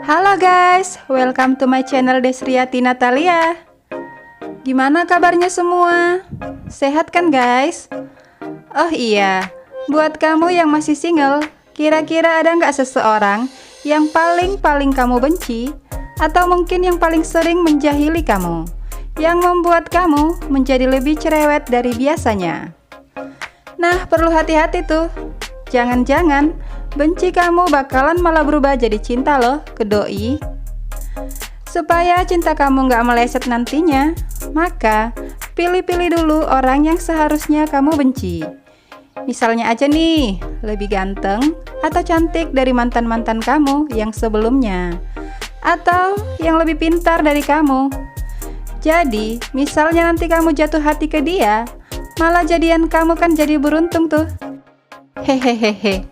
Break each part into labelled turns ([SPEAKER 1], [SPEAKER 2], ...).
[SPEAKER 1] Halo guys, welcome to my channel Desriati Natalia. Gimana kabarnya semua? Sehat kan guys? Oh iya, buat kamu yang masih single, kira-kira ada nggak seseorang yang paling kamu benci? Atau mungkin yang paling sering menjahili kamu, yang membuat kamu menjadi lebih cerewet dari biasanya? Nah, perlu hati-hati tuh. Jangan-jangan benci kamu bakalan malah berubah jadi cinta loh ke doi. Supaya cinta kamu nggak meleset nantinya, maka pilih-pilih dulu orang yang seharusnya kamu benci. Misalnya aja nih, lebih ganteng atau cantik dari mantan-mantan kamu yang sebelumnya, atau yang lebih pintar dari kamu. Jadi, misalnya nanti kamu jatuh hati ke dia, malah jadian kamu kan jadi beruntung tuh. Hehehehe.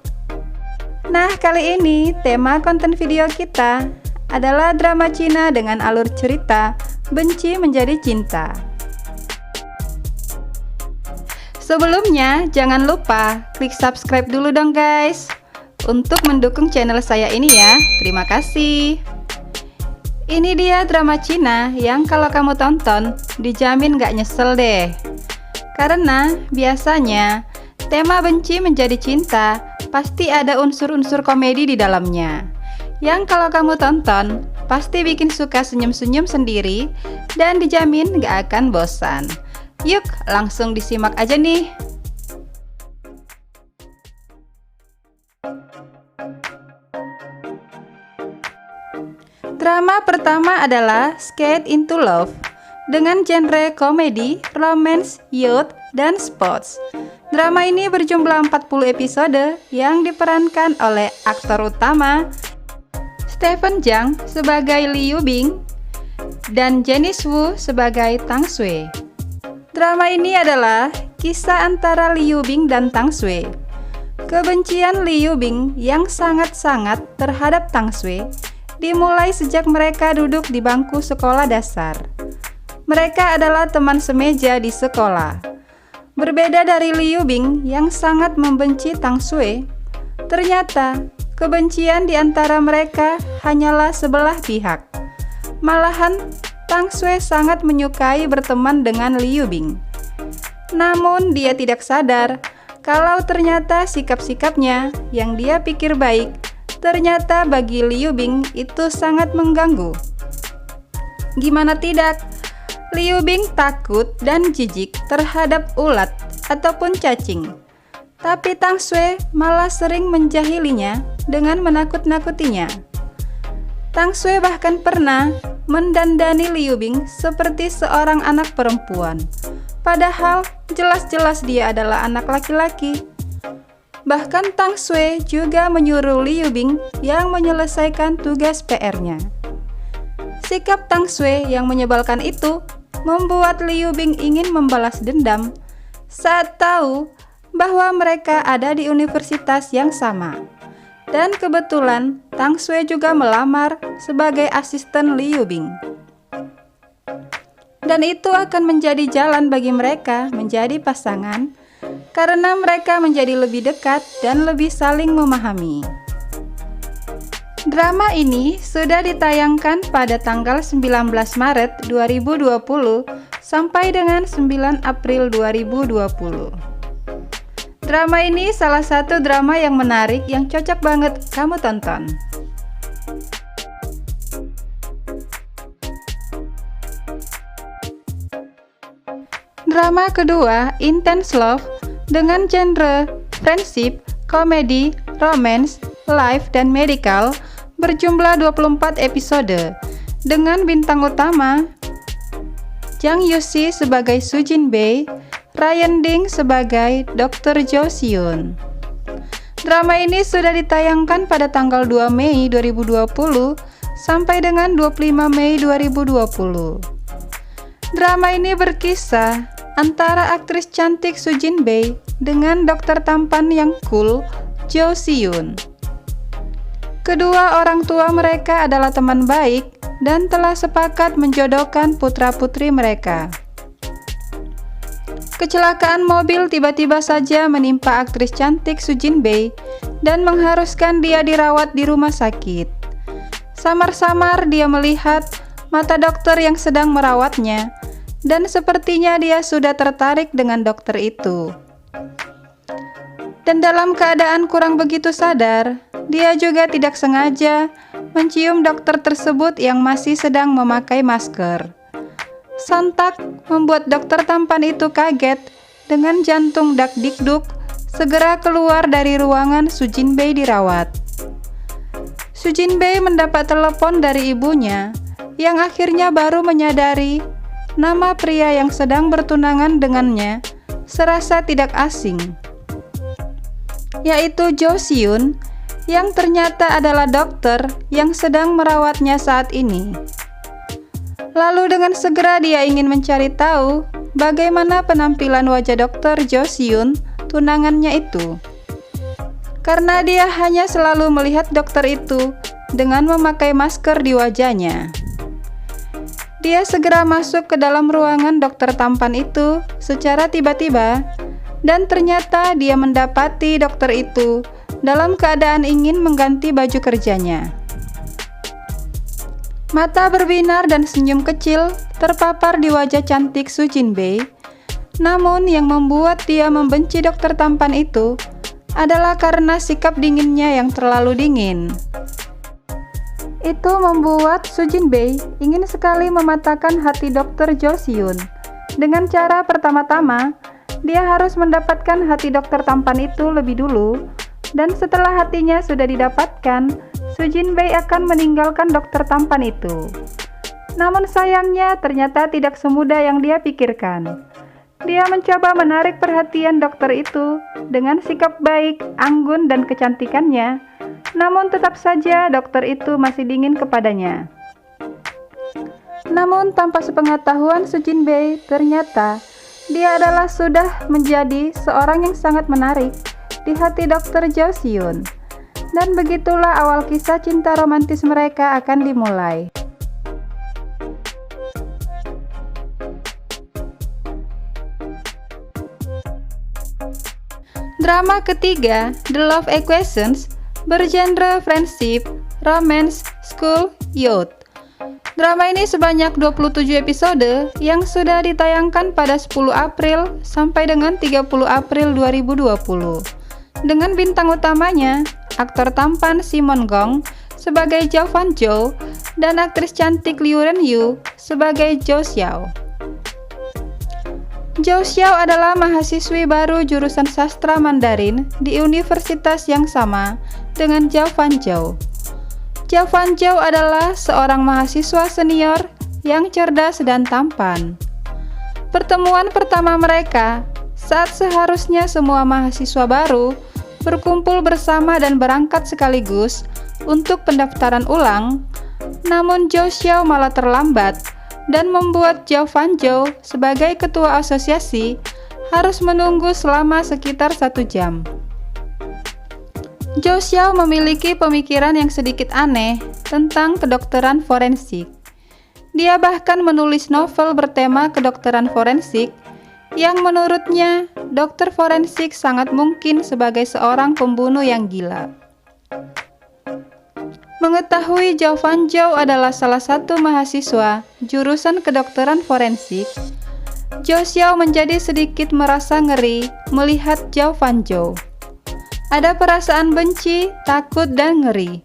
[SPEAKER 1] Nah, kali ini tema konten video kita adalah drama Cina dengan alur cerita benci menjadi cinta. Sebelumnya, jangan lupa klik subscribe dulu dong guys, untuk mendukung channel saya ini ya. Terima kasih. Ini dia drama Cina yang kalau kamu tonton, dijamin gak nyesel deh. Karena biasanya tema benci menjadi cinta pasti ada unsur-unsur komedi di dalamnya, yang kalau kamu tonton pasti bikin suka senyum-senyum sendiri dan dijamin gak akan bosan. Yuk langsung disimak aja nih. Drama pertama adalah Skate into Love dengan genre komedi, romance, youth, dan sports. Drama ini berjumlah 40 episode yang diperankan oleh aktor utama Stephen Zhang sebagai Liu Bing dan Janice Wu sebagai Tang Shui. Drama ini adalah kisah antara Liu Bing dan Tang Shui. Kebencian Liu Bing yang sangat-sangat terhadap Tang Shui dimulai sejak mereka duduk di bangku sekolah dasar. Mereka adalah teman semeja di sekolah. Berbeda dari Liu Bing yang sangat membenci Tang Shui, ternyata kebencian di antara mereka hanyalah sebelah pihak. Malahan, Tang Shui sangat menyukai berteman dengan Liu Bing. Namun dia tidak sadar kalau ternyata sikap-sikapnya yang dia pikir baik, ternyata bagi Liu Bing itu sangat mengganggu. Gimana tidak? Liu Bing takut dan jijik terhadap ulat ataupun cacing. Tapi Tang Shui malah sering menjahilinya dengan menakut-nakutinya. Tang Shui bahkan pernah mendandani Liu Bing seperti seorang anak perempuan. Padahal jelas-jelas dia adalah anak laki-laki. Bahkan Tang Shui juga menyuruh Liu Bing yang menyelesaikan tugas PR-nya. Sikap Tang Shui yang menyebalkan itu membuat Liu Bing ingin membalas dendam saat tahu bahwa mereka ada di universitas yang sama. Dan kebetulan Tang Shui juga melamar sebagai asisten Liu Bing. Dan itu akan menjadi jalan bagi mereka menjadi pasangan karena mereka menjadi lebih dekat dan lebih saling memahami. Drama ini sudah ditayangkan pada tanggal 19 Maret 2020 sampai dengan 9 April 2020. Drama ini salah satu drama yang menarik yang cocok banget kamu tonton. Drama kedua, Intense Love, dengan genre friendship, komedi, romance, life, dan medical, berjumlah 24 episode dengan bintang utama Zhang Yuxi sebagai Su Jinbei, Ryan Ding sebagai Dr. Jo Seon. Drama ini sudah ditayangkan pada tanggal 2 Mei 2020 sampai dengan 25 Mei 2020. Drama ini berkisah antara aktris cantik Su Jinbei dengan dokter tampan yang cool Jo Seon. Kedua orang tua mereka adalah teman baik dan telah sepakat menjodohkan putra-putri mereka. Kecelakaan mobil tiba-tiba saja menimpa aktris cantik Su Jinbei dan mengharuskan dia dirawat di rumah sakit. Samar-samar dia melihat mata dokter yang sedang merawatnya, dan sepertinya dia sudah tertarik dengan dokter itu. Dan dalam keadaan kurang begitu sadar, dia juga tidak sengaja mencium dokter tersebut yang masih sedang memakai masker. Sontak membuat dokter tampan itu kaget dengan jantung dak-dikduk, segera keluar dari ruangan Su Jinbei dirawat. Su Jinbei mendapat telepon dari ibunya, yang akhirnya baru menyadari nama pria yang sedang bertunangan dengannya serasa tidak asing, yaitu Jo Seon, yang ternyata adalah dokter yang sedang merawatnya saat ini. Lalu dengan segera dia ingin mencari tahu bagaimana penampilan wajah dokter Jo Seon, tunangannya itu. Karena dia hanya selalu melihat dokter itu dengan memakai masker di wajahnya. Dia segera masuk ke dalam ruangan dokter tampan itu secara tiba-tiba, dan ternyata dia mendapati dokter itu dalam keadaan ingin mengganti baju kerjanya. Mata berbinar dan senyum kecil terpapar di wajah cantik Su Jinbei. Namun yang membuat dia membenci dokter tampan itu adalah karena sikap dinginnya yang terlalu dingin. Itu membuat Su Jinbei ingin sekali mematahkan hati dokter Jo Seon. Dengan cara pertama-tama, dia harus mendapatkan hati dokter tampan itu lebih dulu, dan setelah hatinya sudah didapatkan, Su Jinbei akan meninggalkan dokter tampan itu. Namun sayangnya ternyata tidak semudah yang dia pikirkan. Dia mencoba menarik perhatian dokter itu dengan sikap baik, anggun, dan kecantikannya, namun tetap saja dokter itu masih dingin kepadanya. Namun tanpa sepengetahuan Su Jinbei, ternyata dia adalah sudah menjadi seorang yang sangat menarik di hati dokter Jo Seon. Dan begitulah awal kisah cinta romantis mereka akan dimulai. Drama ketiga, The Love Equations, bergenre friendship, romance, school, youth. Drama ini sebanyak 27 episode yang sudah ditayangkan pada 10 April sampai dengan 30 April 2020. Dengan bintang utamanya, aktor tampan Simon Gong sebagai Zhao Fanzhou dan aktris cantik Liu Renyu sebagai Zhou Xiao. Zhou Xiao adalah mahasiswi baru jurusan sastra Mandarin di universitas yang sama dengan Zhao Fanzhou. Zhao Fanzhou adalah seorang mahasiswa senior yang cerdas dan tampan. Pertemuan pertama mereka saat seharusnya semua mahasiswa baru berkumpul bersama dan berangkat sekaligus untuk pendaftaran ulang, namun Zhou Xiao malah terlambat dan membuat Zhao Fanzhou sebagai ketua asosiasi harus menunggu selama sekitar 1 jam. Zhou Xiao memiliki pemikiran yang sedikit aneh tentang kedokteran forensik. Dia bahkan menulis novel bertema kedokteran forensik yang menurutnya dokter forensik sangat mungkin sebagai seorang pembunuh yang gila. Mengetahui Zhao Fanzhou adalah salah satu mahasiswa jurusan kedokteran forensik, Zhou Xiao menjadi sedikit merasa ngeri melihat Zhao Fanzhou. Ada perasaan benci, takut, dan ngeri.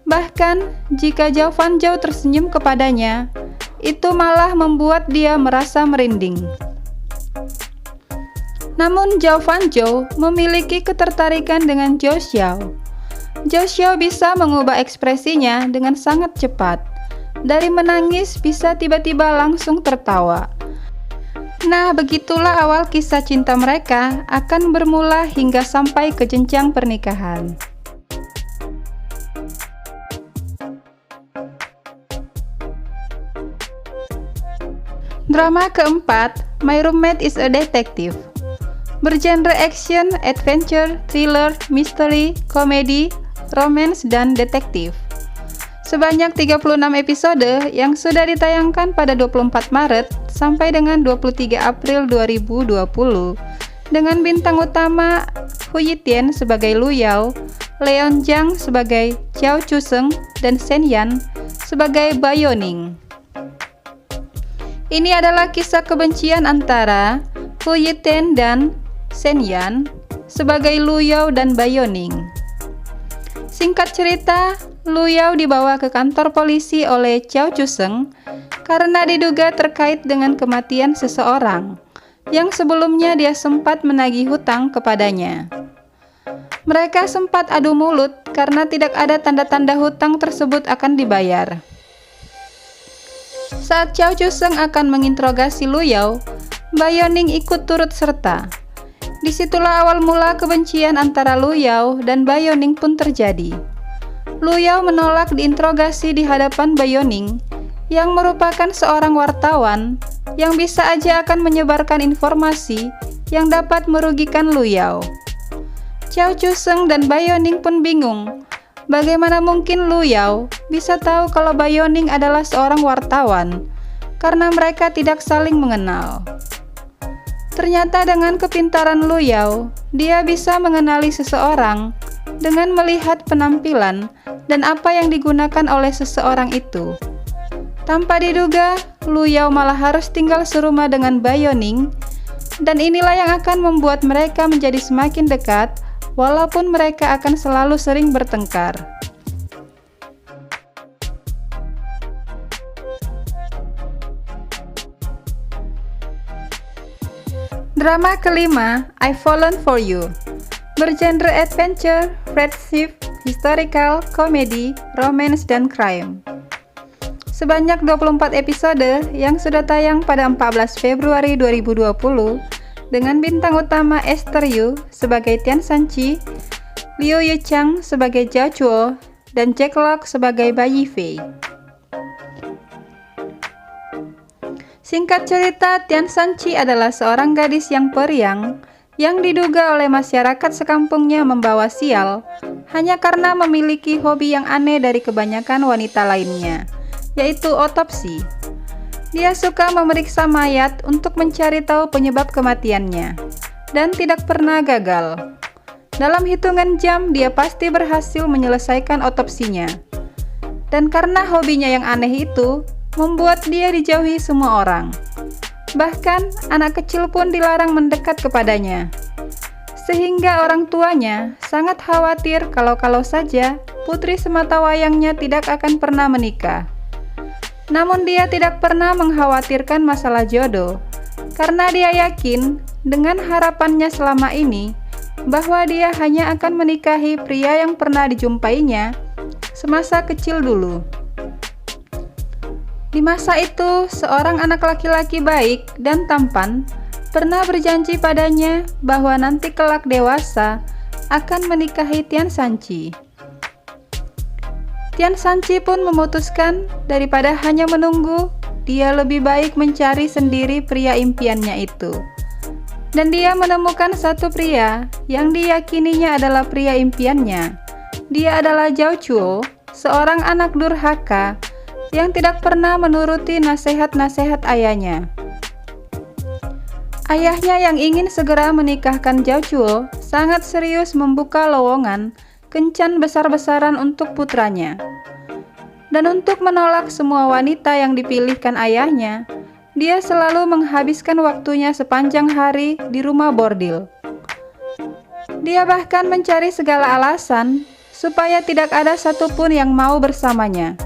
[SPEAKER 1] Bahkan jika Zhao Fanzhou tersenyum kepadanya, itu malah membuat dia merasa merinding. Namun Zhao Fanzhou memiliki ketertarikan dengan Zhou Xiao. Zhou Xiao bisa mengubah ekspresinya dengan sangat cepat. Dari menangis bisa tiba-tiba langsung tertawa. Nah, begitulah awal kisah cinta mereka akan bermula hingga sampai ke jenjang pernikahan. Drama keempat, My Roommate is a Detective. Bergenre action, adventure, thriller, mystery, komedi, romance, dan detektif. Sebanyak 36 episode yang sudah ditayangkan pada 24 Maret sampai dengan 23 April 2020 dengan bintang utama Hu Yitian sebagai Lu Yao, Leon Zhang sebagai Xiao Chuseng, dan Shen Yan sebagai Bayoning. Ini adalah kisah kebencian antara Hu Yiten dan Shen Yan sebagai Lu Yao dan Bayoning. Singkat cerita, Lu Yao dibawa ke kantor polisi oleh Xiao Chuseng karena diduga terkait dengan kematian seseorang yang sebelumnya dia sempat menagih hutang kepadanya. Mereka sempat adu mulut karena tidak ada tanda-tanda hutang tersebut akan dibayar. Saat Xiao Chuseng akan menginterogasi Lu Yao, Bayoning ikut turut serta. Disitulah awal mula kebencian antara Lu Yao dan Bayoning pun terjadi. Lu Yao menolak diinterogasi di hadapan Bayoning, yang merupakan seorang wartawan yang bisa aja akan menyebarkan informasi yang dapat merugikan Lu Yao. Xiao Chuseng dan Bayoning pun bingung, bagaimana mungkin Lu Yao bisa tahu kalau Bayoning adalah seorang wartawan, karena mereka tidak saling mengenal. Ternyata dengan kepintaran Lu Yao, dia bisa mengenali seseorang dengan melihat penampilan dan apa yang digunakan oleh seseorang itu. Tanpa diduga, Lu Yao malah harus tinggal serumah dengan Bayoning, dan inilah yang akan membuat mereka menjadi semakin dekat, walaupun mereka akan selalu sering bertengkar. Drama kelima, I've Fallen for You, bergenre adventure, friendship, historical, comedy, romance, dan crime. Sebanyak 24 episode yang sudah tayang pada 14 Februari 2020 dengan bintang utama Esther Yu sebagai Tian Sanqi, Liu Yuchang sebagai Zhao Chuo, dan Jack Locke sebagai Bai Yifei. Singkat cerita, Tian Sanqi adalah seorang gadis yang periang yang diduga oleh masyarakat sekampungnya membawa sial hanya karena memiliki hobi yang aneh dari kebanyakan wanita lainnya, yaitu otopsi. Dia suka memeriksa mayat untuk mencari tahu penyebab kematiannya, dan tidak pernah gagal. Dalam hitungan jam, dia pasti berhasil menyelesaikan otopsinya. Dan karena hobinya yang aneh itu, membuat dia dijauhi semua orang. Bahkan, anak kecil pun dilarang mendekat kepadanya. Sehingga orang tuanya sangat khawatir kalau saja putri sematawayangnya tidak akan pernah menikah. Namun dia tidak pernah mengkhawatirkan masalah jodoh, karena dia yakin dengan harapannya selama ini bahwa dia hanya akan menikahi pria yang pernah dijumpainya semasa kecil dulu. Di masa itu, seorang anak laki-laki baik dan tampan pernah berjanji padanya bahwa nanti kelak dewasa akan menikahi Tian Sanqi. Tian Sanqi pun memutuskan daripada hanya menunggu, dia lebih baik mencari sendiri pria impiannya itu. Dan dia menemukan satu pria yang diyakininya adalah pria impiannya. Dia adalah Zhao Chuo, seorang anak durhaka yang tidak pernah menuruti nasihat-nasihat ayahnya. Ayahnya yang ingin segera menikahkan Zhao Chuo sangat serius membuka lowongan kencan besar-besaran untuk putranya. Dan untuk menolak semua wanita yang dipilihkan ayahnya, dia selalu menghabiskan waktunya sepanjang hari di rumah bordil. Dia bahkan mencari segala alasan supaya tidak ada satupun yang mau bersamanya.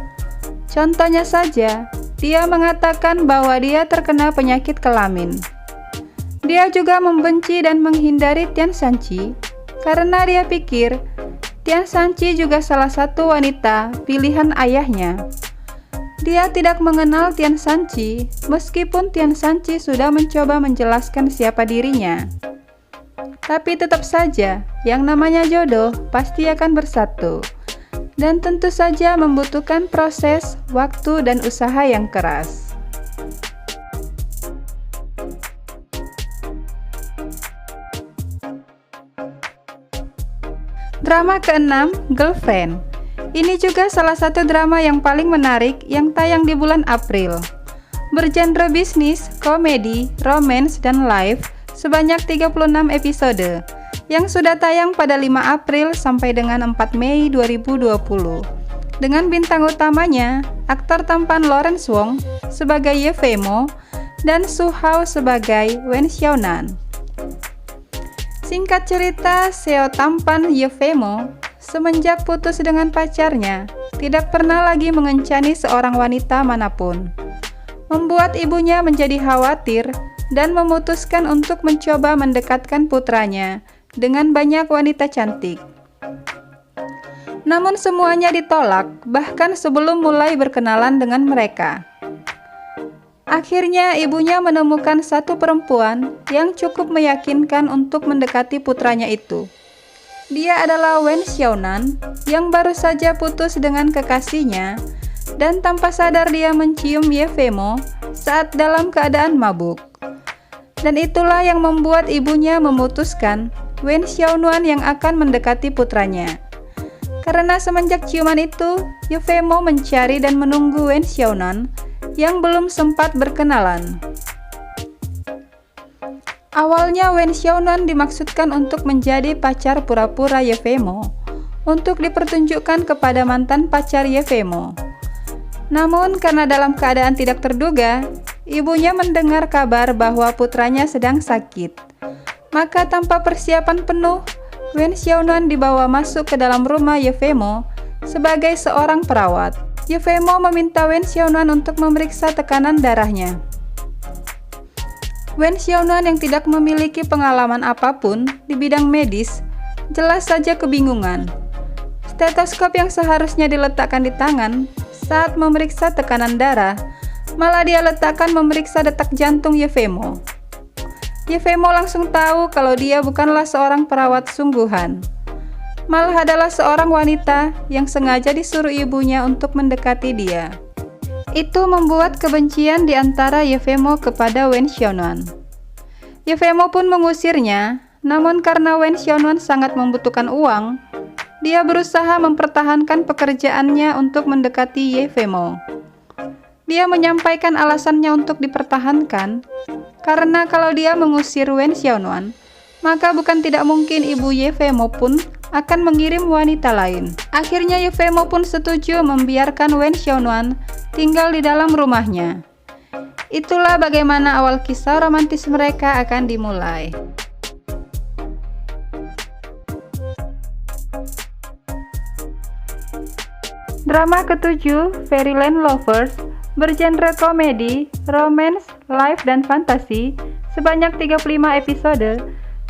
[SPEAKER 1] Contohnya saja, dia mengatakan bahwa dia terkena penyakit kelamin. Dia juga membenci dan menghindari Tian Sanqi karena dia pikir Tian Sanqi juga salah satu wanita pilihan ayahnya. Dia tidak mengenal Tian Sanqi, meskipun Tian Sanqi sudah mencoba menjelaskan siapa dirinya. Tapi tetap saja, yang namanya jodoh pasti akan bersatu. Dan tentu saja membutuhkan proses, waktu, dan usaha yang keras. Drama keenam, Girlfriend. Ini juga salah satu drama yang paling menarik yang tayang di bulan April. Bergenre bisnis, komedi, romance, dan live sebanyak 36 episode yang sudah tayang pada 5 April sampai dengan 4 Mei 2020. Dengan bintang utamanya, aktor tampan Lawrence Wong sebagai Ye Fei-mo dan Su Hao sebagai Wen Xiaonan. Singkat cerita, Seo tampan Ye Fei-mo semenjak putus dengan pacarnya tidak pernah lagi mengencani seorang wanita manapun, membuat ibunya menjadi khawatir dan memutuskan untuk mencoba mendekatkan putranya dengan banyak wanita cantik. Namun semuanya ditolak, bahkan sebelum mulai berkenalan dengan mereka. Akhirnya ibunya menemukan satu perempuan yang cukup meyakinkan untuk mendekati putranya itu. Dia adalah Wen Xiaonan yang baru saja putus dengan kekasihnya dan tanpa sadar dia mencium Ye Fei-mo saat dalam keadaan mabuk. Dan itulah yang membuat ibunya memutuskan Wen Xiaonan yang akan mendekati putranya. Karena semenjak ciuman itu, Ye Fei-mo mencari dan menunggu Wen Xiaonan yang belum sempat berkenalan. Awalnya Wen Xiaonan dimaksudkan untuk menjadi pacar pura-pura Ye Fei-mo untuk dipertunjukkan kepada mantan pacar Ye Fei-mo. Namun karena dalam keadaan tidak terduga, ibunya mendengar kabar bahwa putranya sedang sakit. Maka tanpa persiapan penuh, Wen Xiaonan dibawa masuk ke dalam rumah Ye Fei-mo sebagai seorang perawat. Ye Fei-mo meminta Wen Xiaonan untuk memeriksa tekanan darahnya. Wen Xiaonan yang tidak memiliki pengalaman apapun di bidang medis, jelas saja kebingungan. Stetoskop yang seharusnya diletakkan di tangan saat memeriksa tekanan darah, malah dia letakkan memeriksa detak jantung Ye Fei-mo. Ye Fei-mo langsung tahu kalau dia bukanlah seorang perawat sungguhan, malah adalah seorang wanita yang sengaja disuruh ibunya untuk mendekati dia. Itu membuat kebencian di antara Ye Fei-mo kepada Wen Xiaonan. Ye Fei-mo pun mengusirnya, namun karena Wen Xiaonan sangat membutuhkan uang, dia berusaha mempertahankan pekerjaannya untuk mendekati Ye Fei-mo. Dia menyampaikan alasannya untuk dipertahankan, karena kalau dia mengusir Wen Xiaonan, maka bukan tidak mungkin ibu Ye Fei-mo pun akan mengirim wanita lain. Akhirnya Ye Fei-mo pun setuju membiarkan Wen Xiaonan tinggal di dalam rumahnya. Itulah bagaimana awal kisah romantis mereka akan dimulai. Drama ketujuh, Fairyland Lovers, bergenre komedi, romance, life, dan fantasi, sebanyak 35 episode,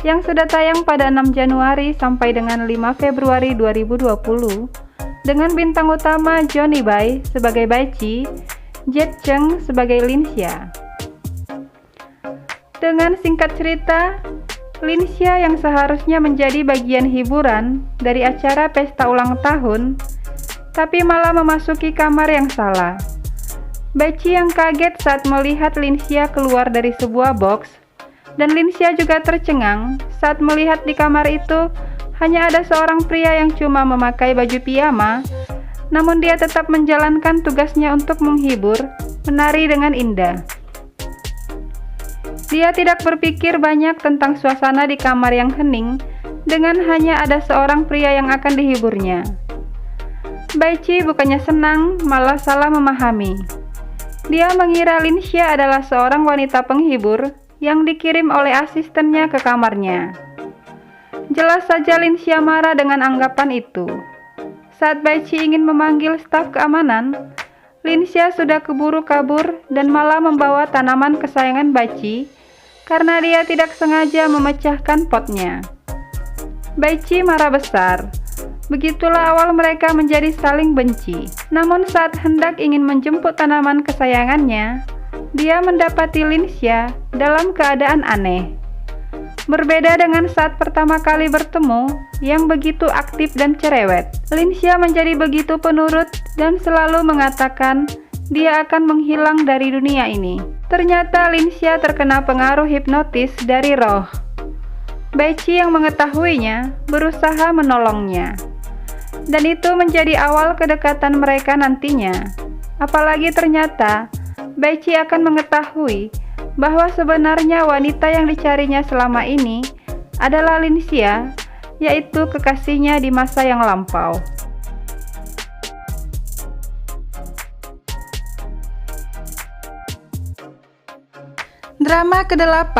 [SPEAKER 1] yang sudah tayang pada 6 Januari sampai dengan 5 Februari 2020, dengan bintang utama Johnny Bai sebagai Baichi, Jet Cheng sebagai Linxia. Dengan singkat cerita, Linxia yang seharusnya menjadi bagian hiburan dari acara pesta ulang tahun, tapi malah memasuki kamar yang salah. Baichi yang kaget saat melihat Linxia keluar dari sebuah box, dan Linxia juga tercengang saat melihat di kamar itu hanya ada seorang pria yang cuma memakai baju piyama, namun dia tetap menjalankan tugasnya untuk menghibur, menari dengan indah. Dia tidak berpikir banyak tentang suasana di kamar yang hening, dengan hanya ada seorang pria yang akan dihiburnya. Baichi bukannya senang, malah salah memahami. Dia mengira Linxia adalah seorang wanita penghibur yang dikirim oleh asistennya ke kamarnya. Jelas saja Linxia marah dengan anggapan itu. Saat Baichi ingin memanggil staf keamanan, Linxia sudah keburu kabur dan malah membawa tanaman kesayangan Baichi karena dia tidak sengaja memecahkan potnya. Baichi marah besar. Begitulah awal mereka menjadi saling benci. Namun saat hendak ingin menjemput tanaman kesayangannya, dia mendapati Linxia dalam keadaan aneh. Berbeda dengan saat pertama kali bertemu, yang begitu aktif dan cerewet, Linxia menjadi begitu penurut dan selalu mengatakan dia akan menghilang dari dunia ini. Ternyata Linxia terkena pengaruh hipnotis dari roh. Baichi yang mengetahuinya berusaha menolongnya. Dan itu menjadi awal kedekatan mereka nantinya. Apalagi ternyata Baichi akan mengetahui bahwa sebenarnya wanita yang dicarinya selama ini adalah Linxia, yaitu kekasihnya di masa yang lampau. Drama ke-8,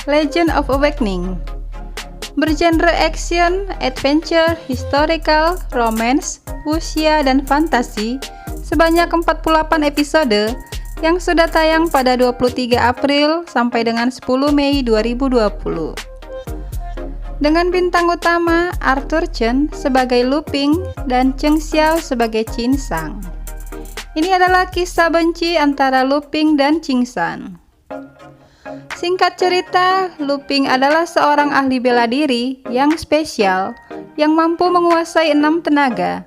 [SPEAKER 1] Legend of Awakening, bergenre action, adventure, historical, romance, wuxia, dan fantasi, sebanyak 48 episode yang sudah tayang pada 23 April sampai dengan 10 Mei 2020. Dengan bintang utama Arthur Chen sebagai Lu Ping dan Cheng Xiao sebagai Qin Shang. Ini adalah kisah benci antara Lu Ping dan Qin Shang. Singkat cerita, Lu Ping adalah seorang ahli bela diri yang spesial yang mampu menguasai 6 tenaga,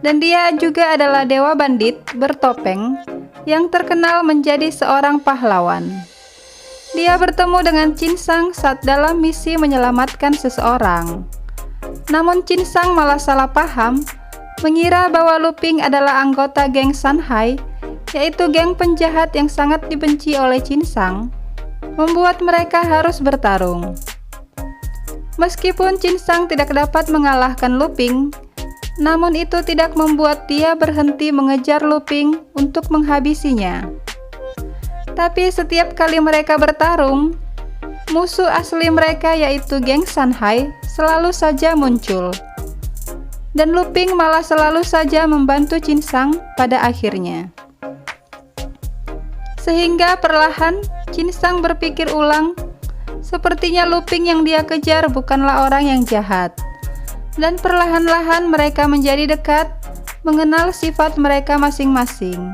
[SPEAKER 1] dan dia juga adalah dewa bandit bertopeng yang terkenal menjadi seorang pahlawan. Dia bertemu dengan Qin Shang saat dalam misi menyelamatkan seseorang. Namun Qin Shang malah salah paham, mengira bahwa Lu Ping adalah anggota geng Shanhai, yaitu geng penjahat yang sangat dibenci oleh Qin Shang, membuat mereka harus bertarung. Meskipun Qin Shang tidak dapat mengalahkan Lu Ping, namun itu tidak membuat dia berhenti mengejar Lu Ping untuk menghabisinya. Tapi setiap kali mereka bertarung, musuh asli mereka yaitu geng Shanhai selalu saja muncul. Dan Lu Ping malah selalu saja membantu Qin Shang pada akhirnya. Sehingga perlahan Qin Shang berpikir ulang, sepertinya Lu Ping yang dia kejar bukanlah orang yang jahat. Dan perlahan-lahan mereka menjadi dekat, mengenal sifat mereka masing-masing.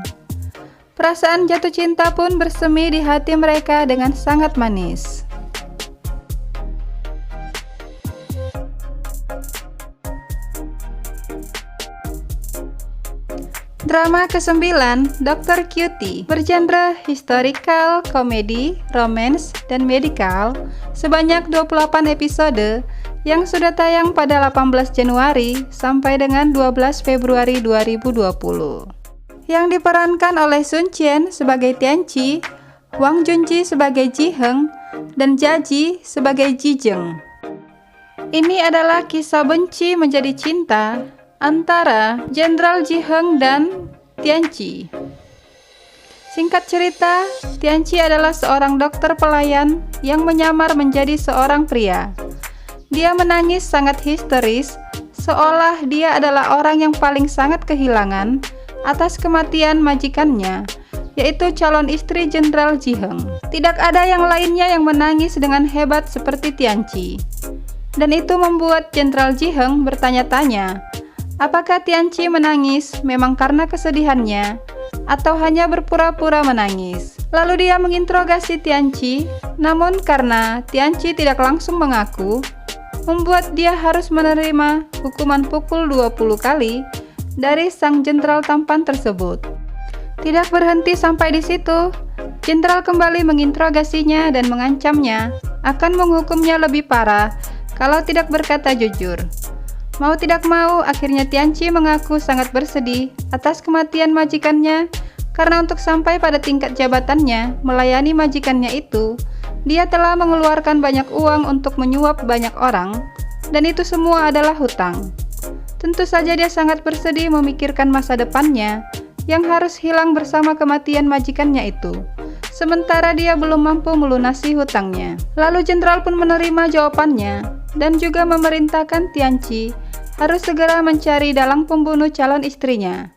[SPEAKER 1] Perasaan jatuh cinta pun bersemi di hati mereka dengan sangat manis. Drama ke-9, Dr. Cutie, bergenre historical, komedi, romance, dan medical, sebanyak 28 episode yang sudah tayang pada 18 Januari sampai dengan 12 Februari 2020. Yang diperankan oleh Sun Qian sebagai Tianqi, Wang Junji sebagai Ji Heng, dan Jia Ji sebagai Ji Zheng. Ini adalah kisah benci menjadi cinta antara Jenderal Ji Heng dan Tianqi. Singkat cerita, Tianqi adalah seorang dokter pelayan yang menyamar menjadi seorang pria. Dia menangis sangat histeris, seolah dia adalah orang yang paling sangat kehilangan atas kematian majikannya, yaitu calon istri Jenderal Ji Heng. Tidak ada yang lainnya yang menangis dengan hebat seperti Tianqi. Dan itu membuat Jenderal Ji Heng bertanya-tanya, apakah Tianqi menangis memang karena kesedihannya, atau hanya berpura-pura menangis. Lalu dia menginterogasi Tianqi, namun karena Tianqi tidak langsung mengaku, membuat dia harus menerima hukuman pukul 20 kali dari sang jenderal tampan tersebut. Tidak berhenti sampai di situ, jenderal kembali menginterogasinya dan mengancamnya akan menghukumnya lebih parah kalau tidak berkata jujur. Mau tidak mau, akhirnya Tianqi mengaku sangat bersedih atas kematian majikannya, karena untuk sampai pada tingkat jabatannya melayani majikannya itu, dia telah mengeluarkan banyak uang untuk menyuap banyak orang, dan itu semua adalah hutang. Tentu saja dia sangat bersedih memikirkan masa depannya yang harus hilang bersama kematian majikannya itu, sementara dia belum mampu melunasi hutangnya. Lalu jenderal pun menerima jawabannya dan juga memerintahkan Tianqi harus segera mencari dalang pembunuh calon istrinya.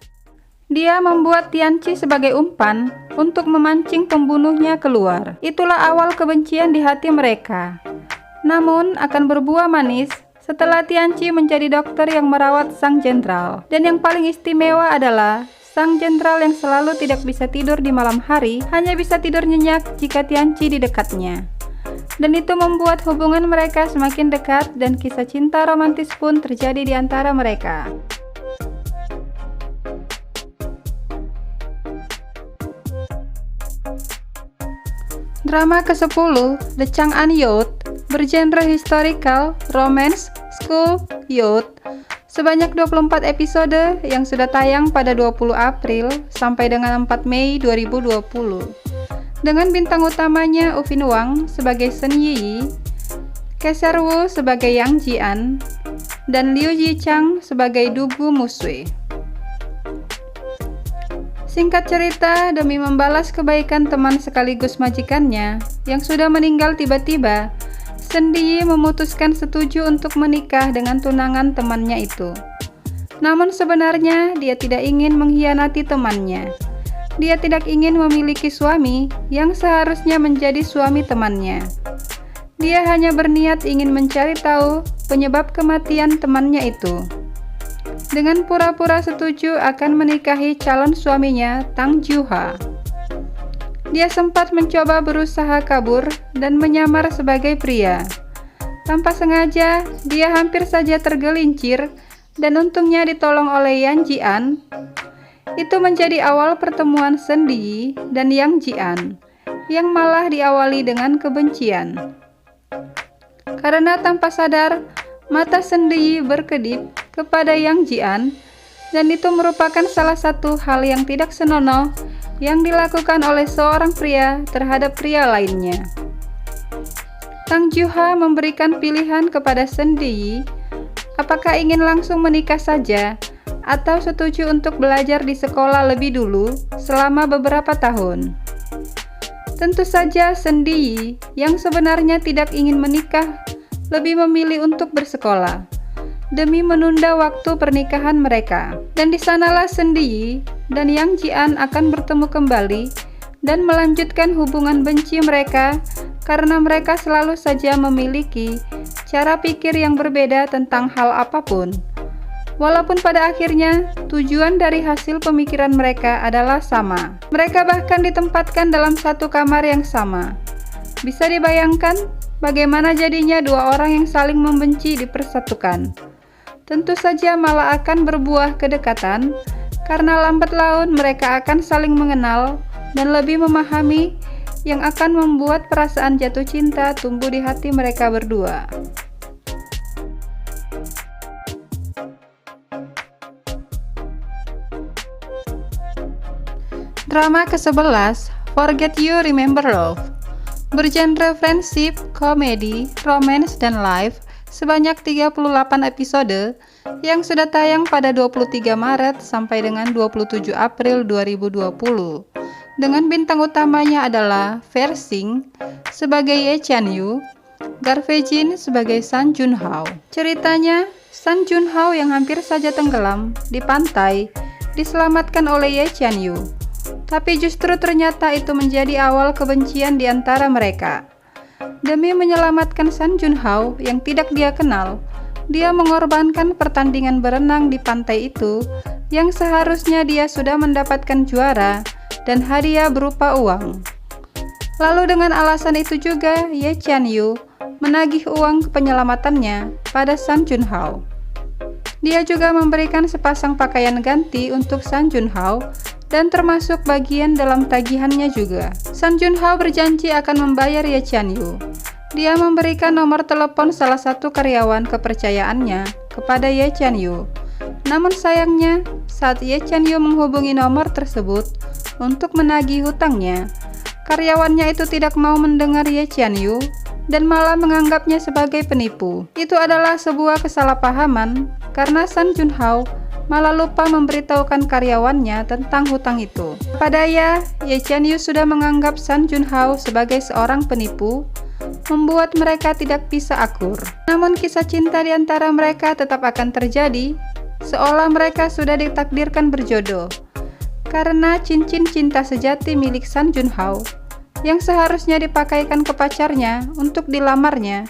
[SPEAKER 1] Dia membuat Tianqi sebagai umpan untuk memancing pembunuhnya keluar. Itulah awal kebencian di hati mereka. Namun akan berbuah manis setelah Tianqi menjadi dokter yang merawat sang jenderal. Dan yang paling istimewa adalah sang jenderal yang selalu tidak bisa tidur di malam hari, hanya bisa tidur nyenyak jika Tianqi di dekatnya. Dan itu membuat hubungan mereka semakin dekat dan kisah cinta romantis pun terjadi di antara mereka. Drama ke-10, The Chang'an Youth, bergenre historical, romance, school, youth, sebanyak 24 episode yang sudah tayang pada 20 April sampai dengan 4 Mei 2020. Dengan bintang utamanya Ufin Wang sebagai Shen Yiyi, Kaisar Wu sebagai Yang Jian, dan Liu Yichang sebagai Dugu Musui. Singkat cerita, demi membalas kebaikan teman sekaligus majikannya yang sudah meninggal tiba-tiba, Shen Diyi memutuskan setuju untuk menikah dengan tunangan temannya itu. Namun sebenarnya dia tidak ingin mengkhianati temannya. Dia tidak ingin memiliki suami yang seharusnya menjadi suami temannya. Dia hanya berniat ingin mencari tahu penyebab kematian temannya itu. Dengan pura-pura setuju akan menikahi calon suaminya, Tang Juha. Dia sempat mencoba berusaha kabur dan menyamar sebagai pria. Tanpa sengaja, dia hampir saja tergelincir dan untungnya ditolong oleh Yang Jian. Itu menjadi awal pertemuan Shen Diyi dan Yang Jian, yang malah diawali dengan kebencian. Karena tanpa sadar, mata Shen Diyi berkedip kepada Yang Jian, dan itu merupakan salah satu hal yang tidak senonoh yang dilakukan oleh seorang pria terhadap pria lainnya. Tang Juha memberikan pilihan kepada Shen Diyi, apakah ingin langsung menikah saja atau setuju untuk belajar di sekolah lebih dulu selama beberapa tahun. Tentu saja Shen Diyi yang sebenarnya tidak ingin menikah lebih memilih untuk bersekolah demi menunda waktu pernikahan mereka. Dan di sanalah Shen Diyi dan Yang Jian akan bertemu kembali dan melanjutkan hubungan benci mereka karena mereka selalu saja memiliki cara pikir yang berbeda tentang hal apapun. Walaupun pada akhirnya tujuan dari hasil pemikiran mereka adalah sama. Mereka bahkan ditempatkan dalam satu kamar yang sama. Bisa dibayangkan bagaimana jadinya dua orang yang saling membenci dipersatukan. Tentu saja malah akan berbuah kedekatan, karena lambat laun mereka akan saling mengenal dan lebih memahami, yang akan membuat perasaan jatuh cinta tumbuh di hati mereka berdua. Drama ke-11, Forget You Remember Love, bergenre friendship, komedi, romance, dan life, sebanyak 38 episode yang sudah tayang pada 23 Maret sampai dengan 27 April 2020. Dengan bintang utamanya adalah Fer Xing sebagai Ye Chanyu, Garvey Jin sebagai San Junhao. Ceritanya, San Junhao yang hampir saja tenggelam di pantai diselamatkan oleh Ye Chanyu. Tapi justru ternyata itu menjadi awal kebencian di antara mereka. Demi menyelamatkan San Junhao yang tidak dia kenal, dia mengorbankan pertandingan berenang di pantai itu yang seharusnya dia sudah mendapatkan juara dan hadiah berupa uang. Lalu dengan alasan itu juga Ye Chanyu menagih uang penyelamatannya pada San Junhao. Dia juga memberikan sepasang pakaian ganti untuk San Junhao dan termasuk bagian dalam tagihannya juga. San Junhao berjanji akan membayar Ye Chanyu. Dia memberikan nomor telepon salah satu karyawan kepercayaannya kepada Ye Chanyu. Namun sayangnya, saat Ye Chanyu menghubungi nomor tersebut untuk menagih hutangnya, karyawannya itu tidak mau mendengar Ye Chanyu dan malah menganggapnya sebagai penipu. Itu adalah sebuah kesalahpahaman karena San Junhao malah lupa memberitahukan karyawannya tentang hutang itu. Padahal Ye Chanyu sudah menganggap San Junhao sebagai seorang penipu, membuat mereka tidak bisa akur. Namun kisah cinta di antara mereka tetap akan terjadi, seolah mereka sudah ditakdirkan berjodoh. Karena cincin cinta sejati milik San Junhao, yang seharusnya dipakaikan ke pacarnya untuk dilamarnya,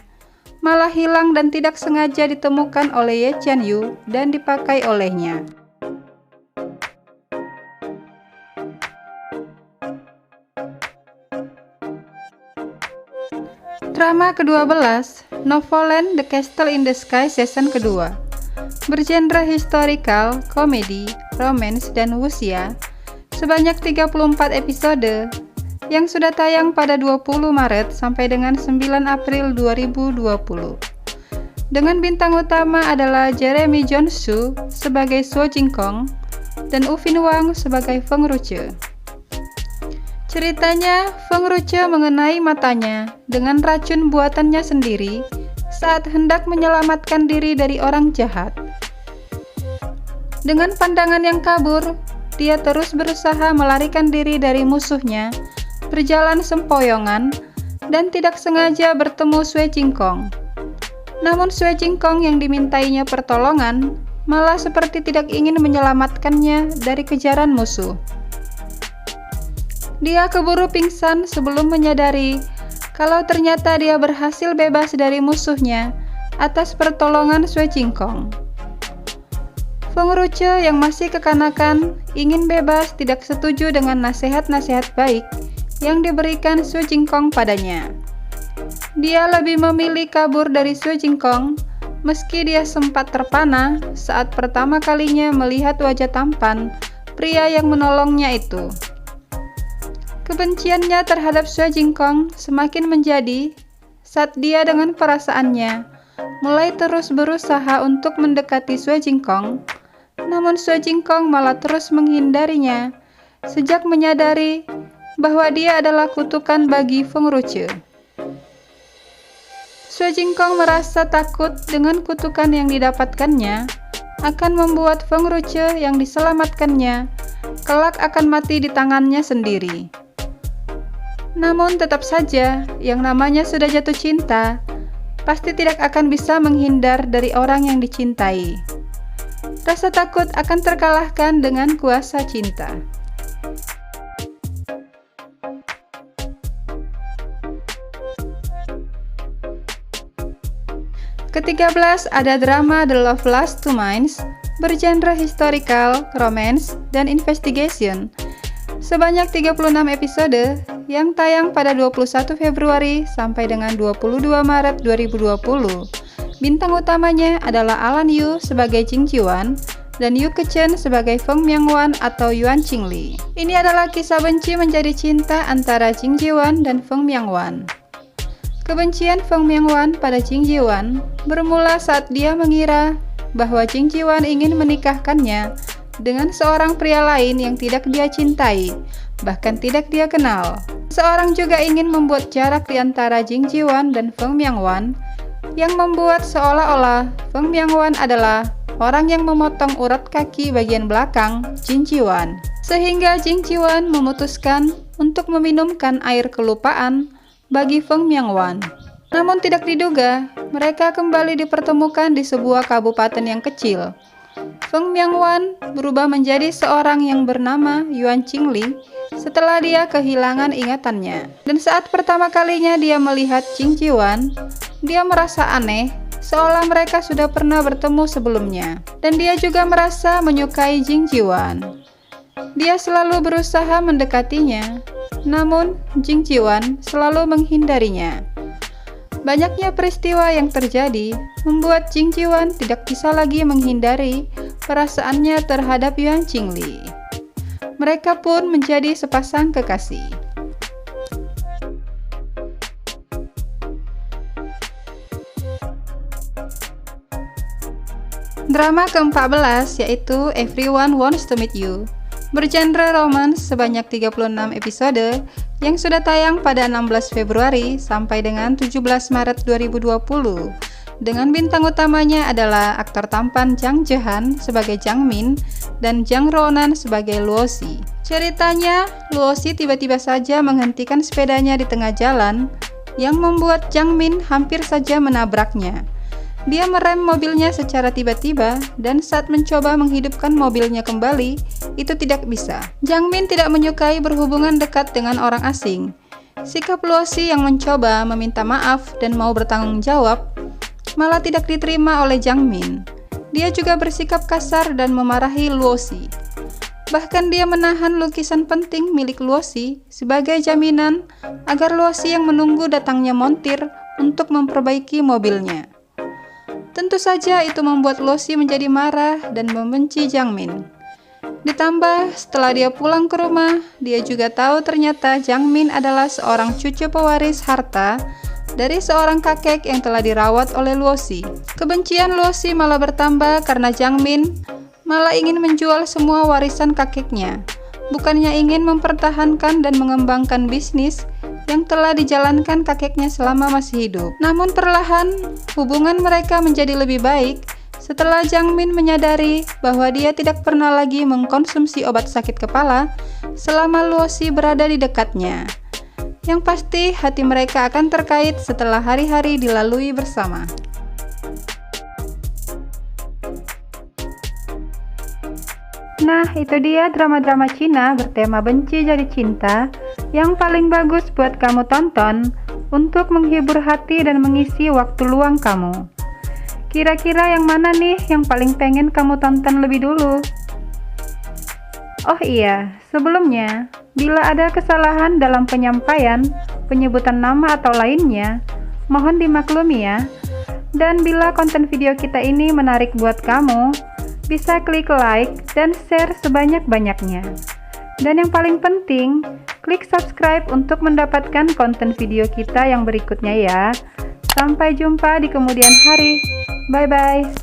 [SPEAKER 1] malah hilang dan tidak sengaja ditemukan oleh Ye Chanyu dan dipakai olehnya. Drama ke-12, Novoland The Castle in the Sky season kedua, bergenre historical, komedi, romance, dan wuxia, sebanyak 34 episode yang sudah tayang pada 20 Maret sampai dengan 9 April 2020. Dengan bintang utama adalah Jeremy Jong-soo sebagai So Jin-kong dan Ufin Wang sebagai Feng Ruche. Ceritanya, Feng Ruche mengenai matanya dengan racun buatannya sendiri saat hendak menyelamatkan diri dari orang jahat. Dengan pandangan yang kabur, dia terus berusaha melarikan diri dari musuhnya, berjalan sempoyongan, dan tidak sengaja bertemu Sue Jingkong. Namun Sue Jingkong yang dimintainya pertolongan malah seperti tidak ingin menyelamatkannya dari kejaran musuh. Dia keburu pingsan sebelum menyadari kalau ternyata dia berhasil bebas dari musuhnya atas pertolongan Sue Jingkong. Feng Ruce yang masih kekanakan ingin bebas tidak setuju dengan nasihat-nasihat baik yang diberikan Sue Jingkong padanya. Dia lebih memilih kabur dari Sue Jingkong meski dia sempat terpana saat pertama kalinya melihat wajah tampan pria yang menolongnya itu. Kebenciannya terhadap Sue Jingkong semakin menjadi saat dia dengan perasaannya mulai terus berusaha untuk mendekati Sue Jingkong, namun Sue Jingkong malah terus menghindarinya sejak menyadari bahwa dia adalah kutukan bagi Feng Ruce. Sue Jingkong merasa takut dengan kutukan yang didapatkannya akan membuat Feng Ruce yang diselamatkannya kelak akan mati di tangannya sendiri. Namun tetap saja, yang namanya sudah jatuh cinta, pasti tidak akan bisa menghindar dari orang yang dicintai. Rasa takut akan terkalahkan dengan kuasa cinta. Ke-13 ada drama The Love Last Two Minds, bergenre historical, romance, dan investigation. Sebanyak 36 episode yang tayang pada 21 Februari sampai dengan 22 Maret 2020. Bintang utamanya adalah Alan Yu sebagai Jing Ji-wan dan Yu Ke-chen sebagai Feng Myung-wan atau Yuan Qingli. Ini adalah kisah benci menjadi cinta antara Jing Ji-wan dan Feng Myung-wan. Kebencian Feng Myung-wan pada Jing Ji-wan bermula saat dia mengira bahwa Jing Ji-wan ingin menikahkannya dengan seorang pria lain yang tidak dia cintai, bahkan tidak dia kenal. Seorang juga ingin membuat jarak di antara Jing Ji-wan dan Feng Myung-wan yang membuat seolah-olah Feng Myung-wan adalah orang yang memotong urat kaki bagian belakang Jing Ji-wan. Sehingga Jing Ji-wan memutuskan untuk meminumkan air kelupaan bagi Feng Myung-wan. Namun tidak diduga, mereka kembali dipertemukan di sebuah kabupaten yang kecil. Feng Myung-wan berubah menjadi seorang yang bernama Yuan Qingli setelah dia kehilangan ingatannya. Dan saat pertama kalinya dia melihat Jing Ji-wan, dia merasa aneh, seolah mereka sudah pernah bertemu sebelumnya. Dan dia juga merasa menyukai Jing Ji-wan. Dia selalu berusaha mendekatinya, namun Jing Ji-wan selalu menghindarinya. Banyaknya peristiwa yang terjadi membuat Jing Ji-wan tidak bisa lagi menghindari perasaannya terhadap Yuan Qingli. Mereka pun menjadi sepasang kekasih. Drama ke-14 yaitu Everyone Wants to Meet You, bergenre romance sebanyak 36 episode yang sudah tayang pada 16 Februari sampai dengan 17 Maret 2020. Dengan bintang utamanya adalah aktor tampan Jang Je-han sebagai Jang Min dan Jang Ro-nan sebagai Luo-si. Ceritanya, Luo-si tiba-tiba saja menghentikan sepedanya di tengah jalan yang membuat Jang Min hampir saja menabraknya. Dia merem mobilnya secara tiba-tiba dan saat mencoba menghidupkan mobilnya kembali, itu tidak bisa. Jang Min tidak menyukai berhubungan dekat dengan orang asing. Sikap Luo-si yang mencoba meminta maaf dan mau bertanggung jawab malah tidak diterima oleh Jang Min. Dia juga bersikap kasar dan memarahi Luo-si. Bahkan dia menahan lukisan penting milik Luo-si sebagai jaminan agar Luo-si yang menunggu datangnya montir untuk memperbaiki mobilnya. Tentu saja itu membuat Luo-si menjadi marah dan membenci Jang Min. Ditambah setelah dia pulang ke rumah, dia juga tahu ternyata Jang Min adalah seorang cucu pewaris harta dari seorang kakek yang telah dirawat oleh Luo-si. Kebencian Luo-si malah bertambah karena Jang Min malah ingin menjual semua warisan kakeknya. Bukannya ingin mempertahankan dan mengembangkan bisnis yang telah dijalankan kakeknya selama masih hidup. Namun perlahan, hubungan mereka menjadi lebih baik setelah Jang Min menyadari bahwa dia tidak pernah lagi mengkonsumsi obat sakit kepala selama Luo Xi berada di dekatnya. Yang pasti, hati mereka akan terkait setelah hari-hari dilalui bersama. Nah, itu dia drama-drama Cina bertema benci jadi cinta yang paling bagus buat kamu tonton untuk menghibur hati dan mengisi waktu luang kamu. Kira-kira yang mana nih yang paling pengen kamu tonton lebih dulu? Oh iya, sebelumnya, bila ada kesalahan dalam penyampaian, penyebutan nama atau lainnya, mohon dimaklumi ya. Dan bila konten video kita ini menarik buat kamu, bisa klik like dan share sebanyak-banyaknya. Dan yang paling penting, klik subscribe untuk mendapatkan konten video kita yang berikutnya ya. Sampai jumpa di kemudian hari. Bye-bye.